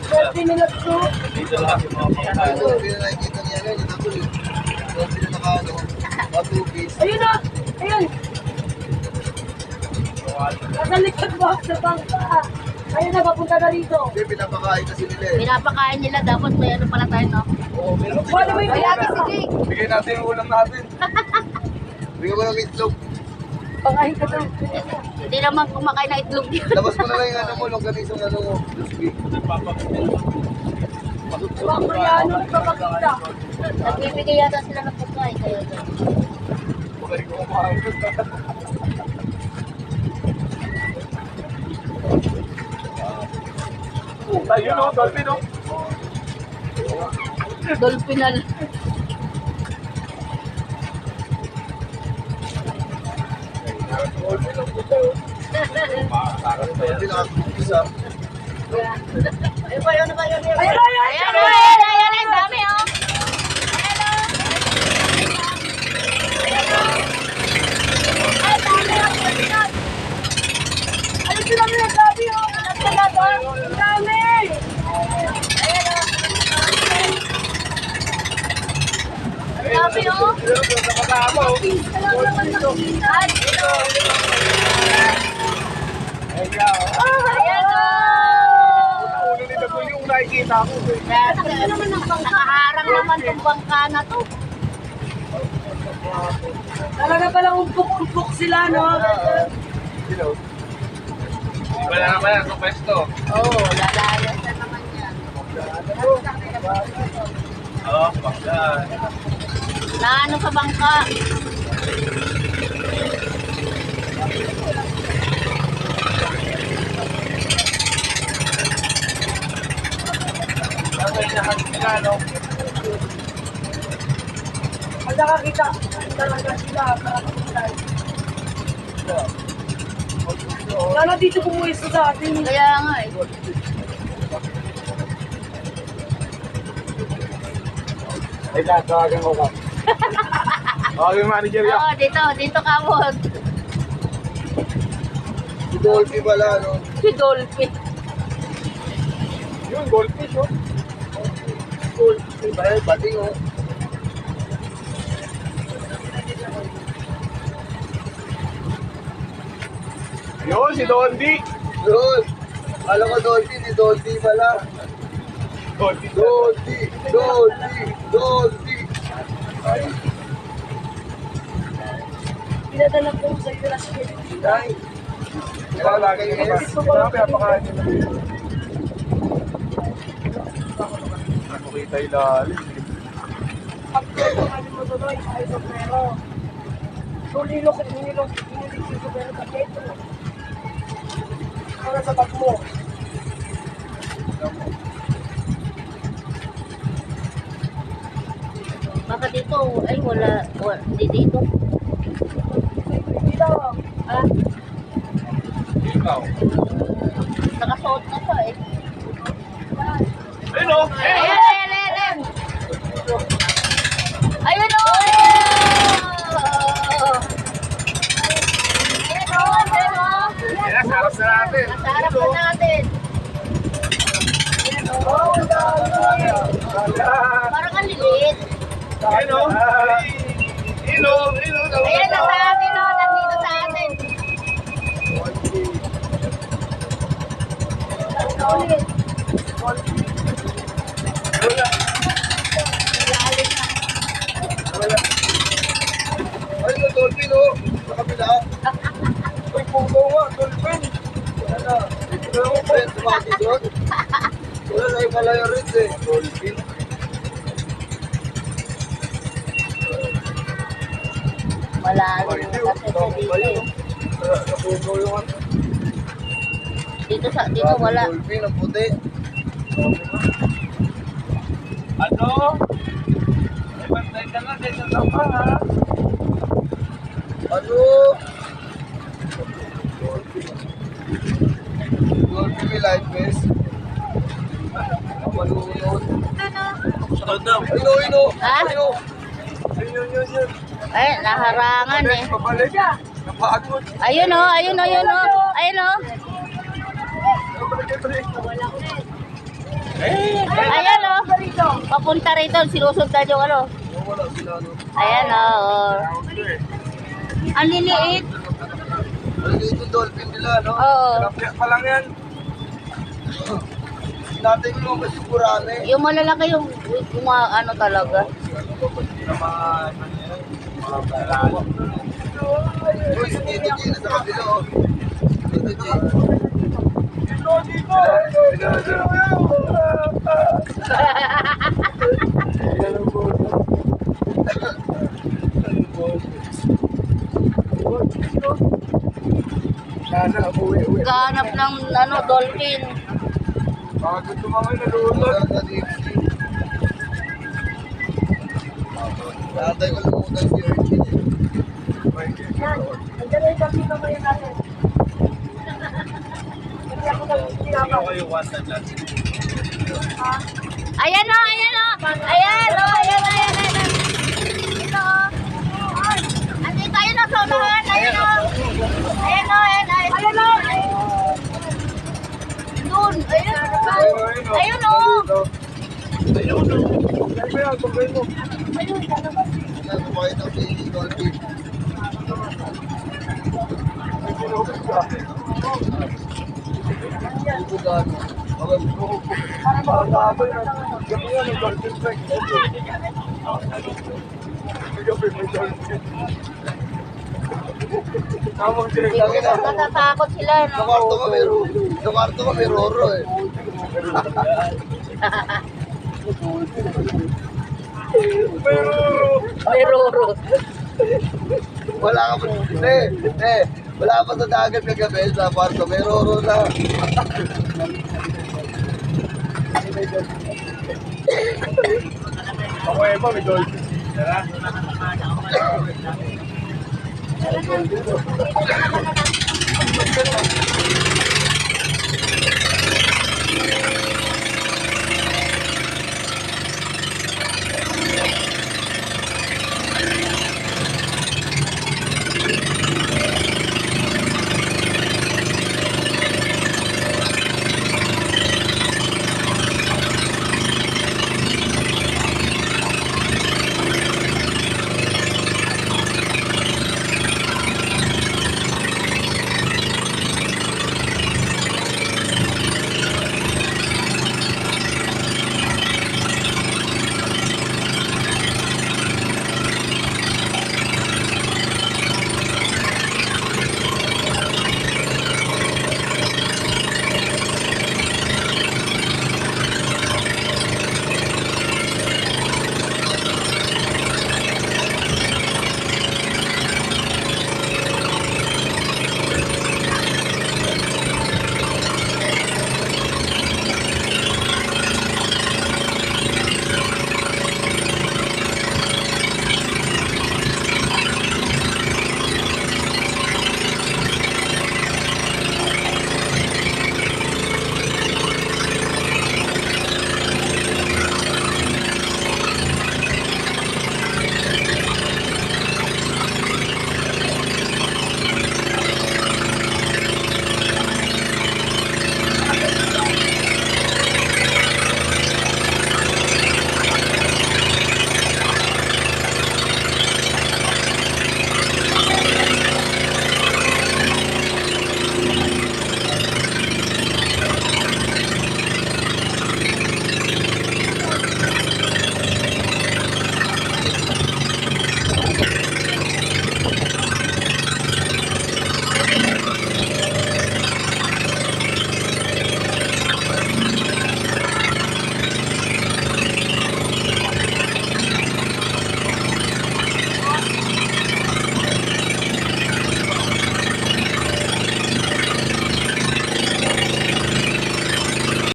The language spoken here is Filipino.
Pwede nila ito. Dito lang yung mga pangkano. Hindi na nakikita niya yan. Yung ako yun. Hindi na naka-ano. Matubis. Ayun na! Ayun! Nasa likod mo sa bangka. Ayun na, papunta na rito. Hindi, pinapakain kasi nila eh. Pinapakain nila, dapat may ano pala tayo, no? Oo, meron. Wala mo yung Kaya sige. Bigay natin yung ulam natin. Bigyan mo ng itlog. pangahin ka doon. Hindi naman kumakain na itlog yun. Labas mo na lang yung ano mo, longganisong ano mo. Crispy. Mga Koreano, nagpapakita. Nagbibigay yata sila ng pagkain. Kaya doon. Bukay ko kumain. Ayun o, dolphin o. Dolphinal. Hindi nakakubis ah. Ayun ba yun? Ayan, ayan, dami oh. Ayun sila nila, sabi oh. Ang dami! Dami oh. Alam naman nakita. Ayan oh. Ulo nila po yung nakikita ko. Nakaharang naman itong bangka na to. Talaga palang umpok-umpok sila, no? Wala na pala itong pwesto. Oo, lalayan na naman yan. Oo, pagka. Na ano sa bangka? Ang inahan sila, no? Pag nakakita, talaga sila. Sana dito pumuwesto sa atin. Kaya nga eh. Ay, tatawagan mo ka. Okay, manager yan. Oo, dito ka mo. Si Dolphy pala, no? Si Dolphin. Yun, goldfish, oh. Dolphy ba yun? Bating, oh. Yun, si Dondi. Doon. Alam ko Dolphy, si Dolphy pala. Goldfish. Dolphy, Dolphy, Dolphy. Pinadala ko sa iyo last year. Ay. Kaya lagi nyo ba? Kaya pinapakain nila. Ako kita ilalim. Pag kami mo tuloy, ay pero. Tulilok at hinilok si pero kaketo. Para sa bag mo. Baka dito, ay wala, hindi dito. Dito. Ah, Ikaw. nakasuot na siya eh. Ayun, oh. Ayan, ayan, ayan. Ayun o! Ayan o, ayan o. Kaya, sarap na natin. Nasa harap na natin. Ayan o. Parang ang lilit. Ayun, oh. Ilo, ilo. Ayan na sa atin o, nandito sa atin. Ulit. Wala. Lalim na. Wala. Ay, no, Dolphy, no? Sa kabila. Uy, puto nga, dolphin. Ano? Ano mo pa yun? Sumaki doon? Wala na yung malaya rin eh. Dolphy. Malalim Ay, na di, kasi sa dito eh. Napuno yung ano. Dito wala. Dolphy, ang puti. Ano? May bantay ka na, ganyan lang pa, ha? Ano? Dolphy may life vest. Malunod. Sunod daw. Ayun, ayun, ayun. Ha? Ayun. Yun. Ay, naharangan eh. Pabalik. Napagod. Ayun o, ayun o, ayun o. Ayun o. Ayan o. Papunta rito. Sinusundan yung ano. Wala sila, no? Ayan o. Ang liliit. Ano dito dolphin nila, no? Oo. Tilapia pa lang yan. Natin yung kasi kurame. Yung malalaki yung mga ano talaga. Uy, si Tito G na sa kabila, oh. Tito G. Sana, uwi. Gahanap ng ano, dolphin. Bago tumangay na lulot. Sa deep sea. Natay ko lang muna si Urchin, eh. Yan. Andiyan na yung dito ngayon natin. Kasi ako nag-sinapa. Ako yung one time lang. Ayan o, ayan o. Ayan o, ayan, ayan, ayan. Ito o. Andito, ayun o, sa unahan. Ayan o. Ayan o, ayan, ayan. Ayan o. Doon, ayun. Ayun o. Yan, kumain ng baby dolphin. Bubugan. Natatakot sila, Sa no? kwarto ko may roro, eh. May roro. Wala ka pa, wala ka pa sa dagat kagabi sa kwarto, may roro na. Ako eh ba, may dolphin. Tara.